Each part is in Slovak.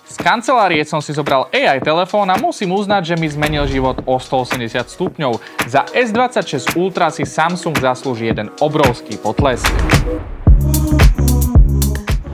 Z kancelárie som si zobral AI telefón a musím uznať, že mi zmenil život o 180 stupňov. Za S26 Ultra si Samsung zaslúži jeden obrovský potlesk.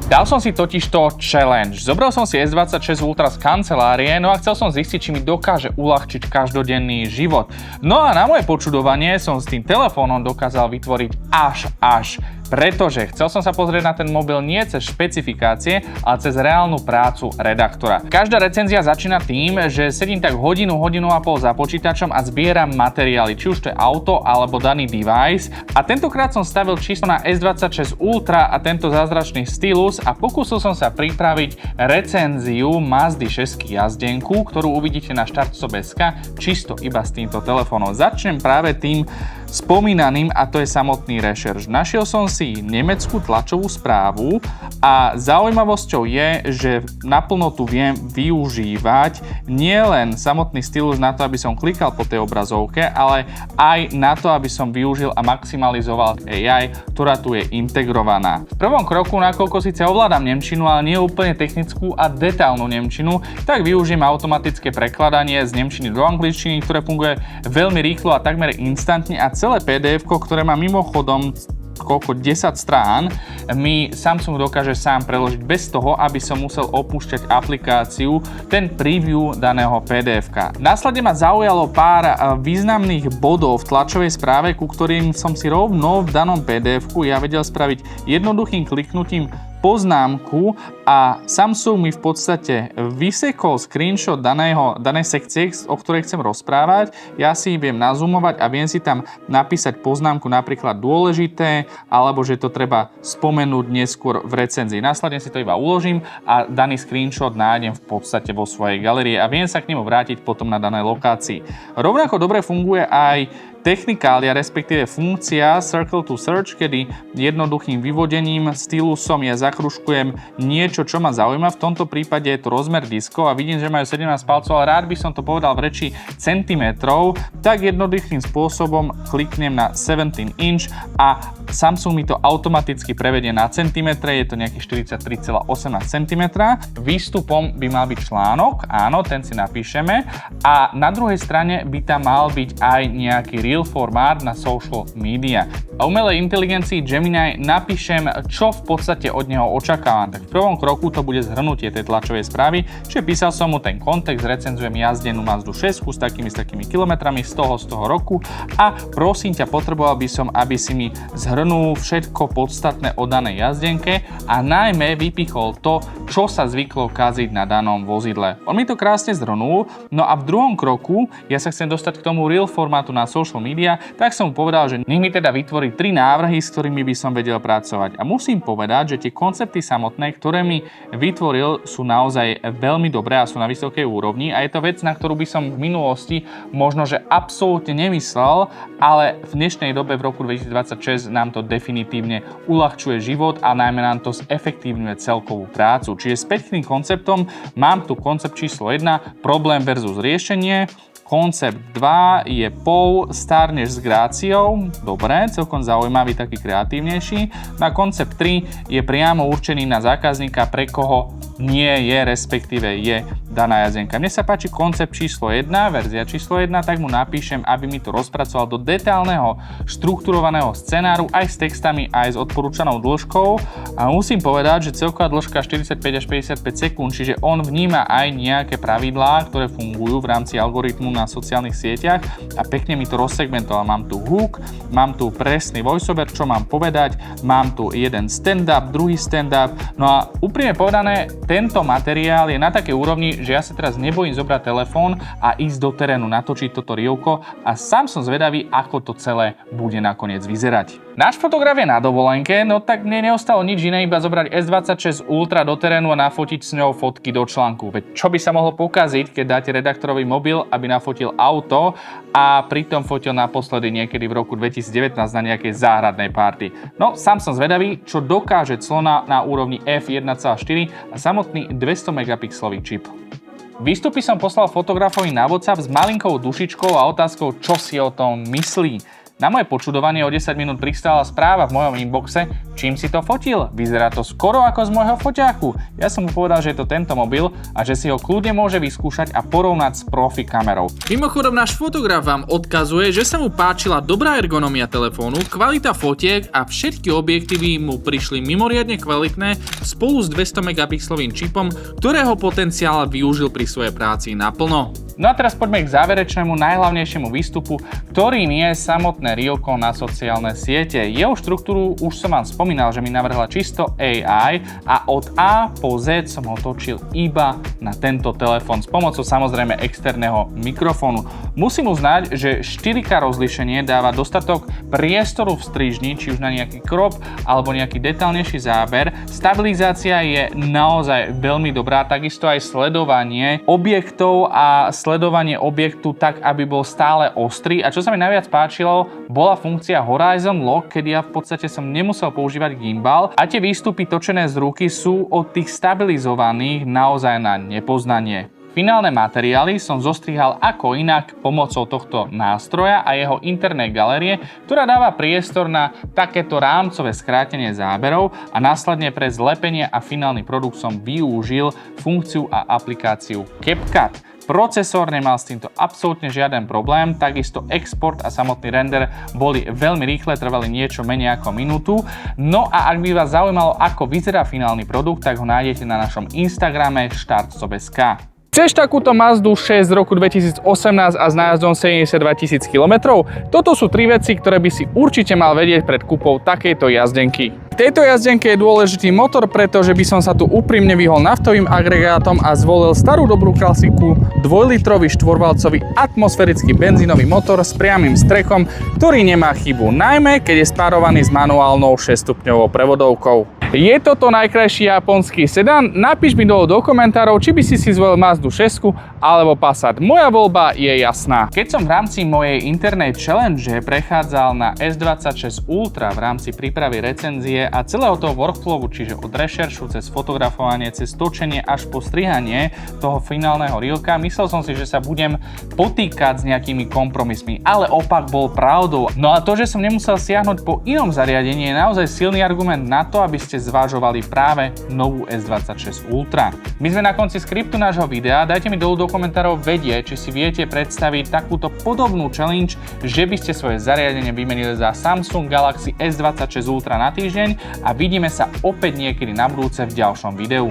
Dal som si totižto challenge. Zobral som si S26 Ultra z kancelárie, no a chcel som zistiť, či mi dokáže uľahčiť každodenný život. No a na moje počudovanie som s tým telefónom dokázal vytvoriť až. Pretože chcel som sa pozrieť na ten mobil nie cez špecifikácie, ale cez reálnu prácu redaktora. Každá recenzia začína tým, že sedím tak hodinu a pol za počítačom a zbieram materiály, či už to je auto alebo daný device. A tentokrát som stavil čisto na S26 Ultra a tento zázračný stylus a pokúsil som sa pripraviť recenziu Mazdy 6 jazdenku, ktorú uvidíte na Štartstop.sk čisto iba s týmto telefónom. Začnem práve tým spomínaným a to je samotný rešerš. Našiel som si nemeckú tlačovú správu a zaujímavosťou je, že naplno tu viem využívať nielen samotný stylus na to, aby som klikal po tej obrazovke, ale aj na to, aby som využil a maximalizoval AI, ktorá tu je integrovaná. V prvom kroku, nakoľko síce ovládam nemčinu, ale nie úplne technickú a detailnú nemčinu, tak využijem automatické prekladanie z nemčiny do angličtiny, ktoré funguje veľmi rýchlo a takmer instantne a celé PDF-ko, ktoré má mimochodom 10 strán, mi Samsung dokáže sám preložiť bez toho, aby som musel opúšťať aplikáciu, ten preview daného PDF-ka. Následne ma zaujalo pár významných bodov v tlačovej správe, ku ktorým som si rovno v danom PDF-ku ja vedel spraviť jednoduchým kliknutím poznámku a Samsung mi v podstate vysekol screenshot danej sekcie, o ktorej chcem rozprávať. Ja si viem nazoomovať a viem si tam napísať poznámku napríklad dôležité, alebo že to treba spomenúť neskôr v recenzii. Následne si to iba uložím a daný screenshot nájdem v podstate vo svojej galerii a viem sa k nemu vrátiť potom na danej lokácii. Rovnako dobre funguje aj technikália, respektíve funkcia Circle to Search, kedy jednoduchým vyvodením stylusom ja zakružkujem niečo, čo ma zaujíma. V tomto prípade je to rozmer diskov a vidím, že majú 17 palcov, ale rád by som to povedal v reči centimetrov, tak jednoduchým spôsobom kliknem na 17 inch a Samsung mi to automaticky prevedie na centimetre, je to nejaký 43,18 cm. Výstupom by mal byť článok, áno, ten si napíšeme a na druhej strane by tam mal byť aj nejaký real formát na social media. A umelej inteligencii Gemini napíšem, čo v podstate od neho očakávam. Tak v prvom kroku to bude zhrnutie tej tlačovej správy, čiže písal som mu ten kontext, recenzujem jazdenú Mazdu 6 s takými kilometrami z toho roku a prosím ťa, potreboval by som, aby si mi zhrnul všetko podstatné o danej jazdenke a najmä vypichol to, čo sa zvyklo kaziť na danom vozidle. On mi to krásne zhrnul, no a v druhom kroku ja sa chcem dostať k tomu real formátu na social media, tak som mu povedal, že nech mi teda vytvorí 3 návrhy, s ktorými by som vedel pracovať. A musím povedať, že tie koncepty samotné, ktoré mi vytvoril, sú naozaj veľmi dobré a sú na vysokej úrovni a je to vec, na ktorú by som v minulosti možno, že absolútne nemyslel, ale v dnešnej dobe v roku 2026 nám to definitívne uľahčuje život a najmä nám to zefektívňuje celkovú prácu. Čiže s pekným konceptom mám tu koncept číslo 1, problém versus riešenie. Koncept 2 je starneš s gráciou, dobre, celkom zaujímavý, taký kreatívnejší. Na koncept 3 je priamo určený na zákazníka, pre koho nie je, respektíve je daná jazdenka. Mne sa páči koncept číslo 1, verzia číslo 1, tak mu napíšem, aby mi to rozpracoval do detailného, štrukturovaného scenáru, aj s textami, aj s odporúčanou dĺžkou. A musím povedať, že celková dĺžka 45 až 55 sekúnd, čiže on vníma aj nejaké pravidlá, ktoré fungujú v rámci algoritmu na sociálnych sieťach a pekne mi to rozsegmentoval. Mám tu hook, mám tu presný voiceover, čo mám povedať, mám tu jeden stand-up, druhý stand-up. No a úprimne povedané, tento materiál je na takej úrovni, že ja sa teraz nebojím zobrať telefón a ísť do terénu, natočiť toto rievko a sám som zvedavý, ako to celé bude nakoniec vyzerať. Náš fotograf je na dovolenke, no tak mne neostalo nič iné, iba zobrať S26 Ultra do terénu a nafotiť s ňou fotky do článku. Veď čo by sa mohlo pokaziť, keď dáte redaktorovi mobil, aby nafotil auto a pritom fotil naposledy niekedy v roku 2019 na nejakej záhradnej party. No, sám som zvedavý, čo dokáže clona na úrovni f1.4 a samotný 200 megapixelový čip. Výstupy som poslal fotografovi na WhatsApp s malinkou dušičkou a otázkou, čo si o tom myslí. Na moje počudovanie o 10 minút pristála správa v mojom inboxe, Čím si to fotil? Vyzerá to skoro ako z môjho foťáku. Ja som mu povedal, že je to tento mobil a že si ho kľudne môže vyskúšať a porovnať s profi kamerou. Mimochodom, náš fotograf vám odkazuje, že sa mu páčila dobrá ergonomia telefónu, kvalita fotiek a všetky objektívy mu prišli mimoriadne kvalitné spolu s 200 megapixelovým čipom, ktorého potenciál využil pri svojej práci naplno. No a teraz poďme k záverečnému najhlavnejšiemu výstupu, ktorým je samotné Realko na sociálne siete. Jeho štruktúru už som vám spomínal, že mi navrhla čisto AI a od A po Z som ho točil iba na tento telefón s pomocou samozrejme externého mikrofónu. Musím uznať, že 4K rozlíšenie dáva dostatok priestoru v strižni, či už na nejaký crop alebo nejaký detailnejší záber. Stabilizácia je naozaj veľmi dobrá, takisto aj sledovanie objektov a sledovanie objektu tak, aby bol stále ostrý. A čo sa mi najviac páčilo, bola funkcia Horizon Lock, kedy ja v podstate som nemusel používať gimbal a tie výstupy točené z ruky sú od tých stabilizovaných naozaj na nepoznanie. Finálne materiály som zostrihal ako inak pomocou tohto nástroja a jeho internej galérie, ktorá dáva priestor na takéto rámcové skrátenie záberov a následne pre zlepenie a finálny produkt som využil funkciu a aplikáciu CapCut. Procesor nemal s týmto absolútne žiaden problém, takisto export a samotný render boli veľmi rýchle, trvali niečo menej ako minútu. No a ak by vás zaujímalo, ako vyzerá finálny produkt, tak ho nájdete na našom Instagrame startstop.sk. Chceš takúto Mazdu 6 z roku 2018 a s nájazdom 72 000 km? Toto sú 3 veci, ktoré by si určite mal vedieť pred kúpou takejto jazdenky. V tejto jazdenke je dôležitý motor, pretože by som sa tu úprimne vyhol naftovým agregátom a zvolil starú dobrú klasiku 2-litrový štvorvalcový atmosférický benzínový motor s priamym strekom, ktorý nemá chybu, najmä keď je spárovaný s manuálnou 6-stupňovou prevodovkou. Je toto najkrajší japonský sedan? Napíš mi dole do komentárov, či by si zvolil Mazdu 6 alebo Passat. Moja voľba je jasná. Keď som v rámci mojej internej challenge prechádzal na S26 Ultra v rámci prípravy recenzie a celého toho workflowu, čiže od rešeršu cez fotografovanie, cez točenie až po strihanie toho finálneho reelka, myslel som si, že sa budem potýkať s nejakými kompromismi, ale opak bol pravdou. No a to, že som nemusel siahnuť po inom zariadení, je naozaj silný argument na to, aby ste zvažovali práve novú S26 Ultra. My sme na konci skriptu nášho videa, dajte mi dolu do komentárov vedieť, či si viete predstaviť takúto podobnú challenge, že by ste svoje zariadenie vymenili za Samsung Galaxy S26 Ultra na týždeň a vidíme sa opäť niekedy na budúce v ďalšom videu.